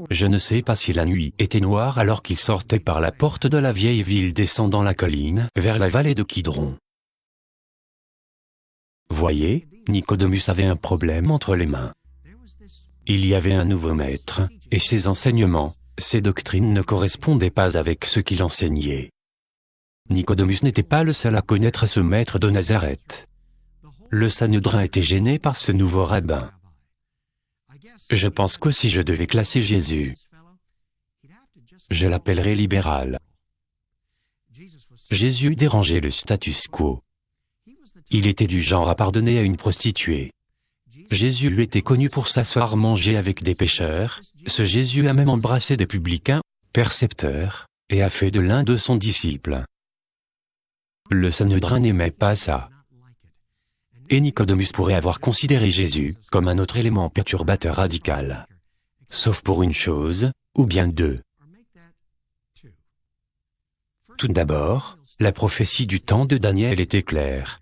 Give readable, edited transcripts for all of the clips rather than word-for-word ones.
Je ne sais pas si la nuit était noire alors qu'il sortait par la porte de la vieille ville descendant la colline vers la vallée de Kidron. Voyez, Nicodémus avait un problème entre les mains. Il y avait un nouveau maître, et ses enseignements, ses doctrines ne correspondaient pas avec ce qu'il enseignait. Nicodémus n'était pas le seul à connaître ce maître de Nazareth. Le Sanhédrin était gêné par ce nouveau rabbin. Je pense que si je devais classer Jésus, je l'appellerais libéral. Jésus dérangeait le status quo. Il était du genre à pardonner à une prostituée. Jésus lui était connu pour s'asseoir manger avec des pécheurs. Ce Jésus a même embrassé des publicains, percepteurs, et a fait de l'un de son disciple. Le Sanhédrin n'aimait pas ça. Et Nicodémus pourrait avoir considéré Jésus comme un autre élément perturbateur radical. Sauf pour une chose, ou bien deux. Tout d'abord, la prophétie du temps de Daniel était claire.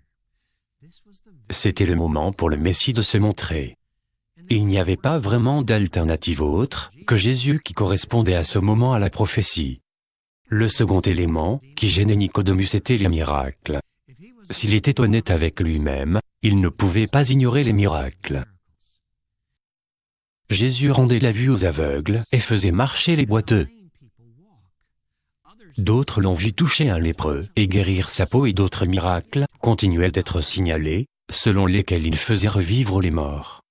C'était le moment pour le Messie de se montrer. Il n'y avait pas vraiment d'alternative autre que Jésus qui correspondait à ce moment à la prophétie. Le second élément qui gênait Nicodémus était les miracles. S'il était honnête avec lui-même, il ne pouvait pas ignorer les miracles. Jésus rendait la vue aux aveugles et faisait marcher les boiteux. D'autres l'ont vu toucher un lépreux et guérir sa peau et d'autres miracles continuaient d'être signalés, selon lesquels il faisait revivre les morts.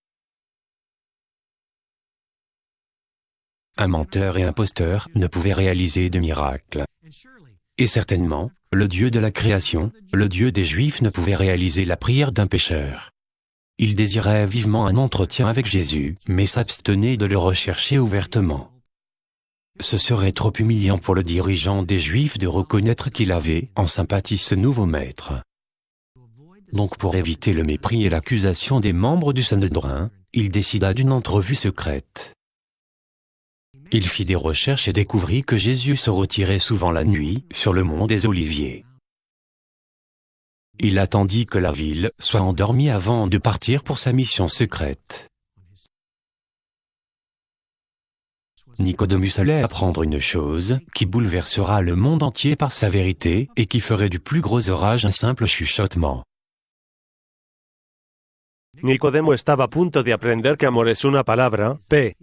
Un menteur et imposteur ne pouvaient réaliser de miracles. Et certainement, le Dieu de la création, le Dieu des Juifs ne pouvait réaliser la prière d'un pécheur. Il désirait vivement un entretien avec Jésus, mais s'abstenait de le rechercher ouvertement. Ce serait trop humiliant pour le dirigeant des Juifs de reconnaître qu'il avait en sympathie ce nouveau maître. Donc pour éviter le mépris et l'accusation des membres du Sanhédrin, il décida d'une entrevue secrète. Il fit des recherches et découvrit que Jésus se retirait souvent la nuit sur le mont des Oliviers. Il attendit que la ville soit endormie avant de partir pour sa mission secrète. Nicodémus allait apprendre une chose qui bouleversera le monde entier par sa vérité et qui ferait du plus gros orage un simple chuchotement. Nicodemo estaba a punto de aprender que amor es una palabra, P.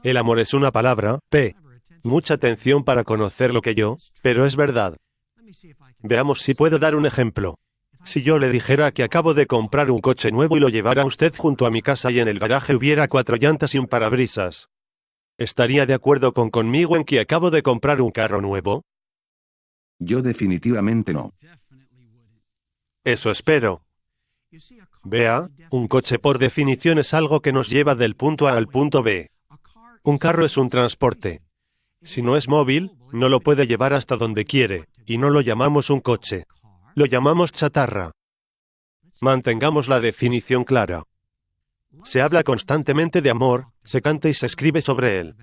El amor es una palabra, P. Mucha atención para conocer lo que yo, pero es verdad. Veamos si puedo dar un ejemplo. Si yo le dijera que acabo de comprar un coche nuevo y lo llevara usted junto a mi casa y en el garaje hubiera 4 llantas y un parabrisas, ¿estaría de acuerdo conmigo en que acabo de comprar un carro nuevo? Yo definitivamente no. Eso espero. Vea, un coche por definición es algo que nos lleva del punto A al punto B. Un carro es un transporte. Si no es móvil, no lo puede llevar hasta donde quiere, y no lo llamamos un coche. Lo llamamos chatarra. Mantengamos la definición clara. Se habla constantemente de amor, se canta y se escribe sobre él.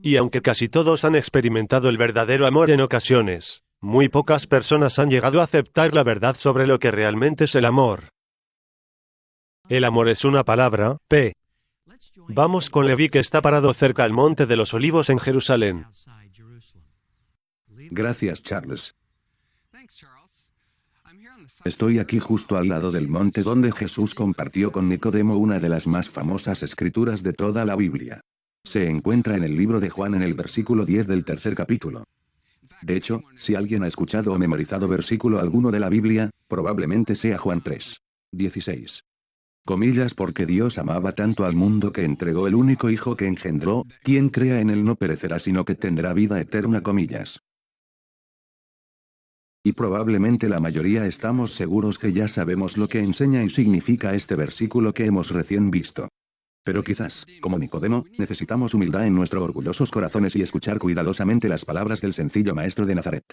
Y aunque casi todos han experimentado el verdadero amor en ocasiones, muy pocas personas han llegado a aceptar la verdad sobre lo que realmente es el amor. El amor es una palabra, P. Vamos con Leví que está parado cerca al Monte de los Olivos en Jerusalén. Gracias, Charles. Estoy aquí justo al lado del monte donde Jesús compartió con Nicodemo una de las más famosas escrituras de toda la Biblia. Se encuentra en el libro de Juan en el versículo 10 del tercer capítulo. De hecho, si alguien ha escuchado o memorizado versículo alguno de la Biblia, probablemente sea Juan 3:16. Comillas, porque Dios amaba tanto al mundo que entregó el único Hijo que engendró, quien crea en él no perecerá sino que tendrá vida eterna, comillas. Y probablemente la mayoría estamos seguros que ya sabemos lo que enseña y significa este versículo que hemos recién visto. Pero quizás, como Nicodemo, necesitamos humildad en nuestros orgullosos corazones y escuchar cuidadosamente las palabras del sencillo maestro de Nazaret.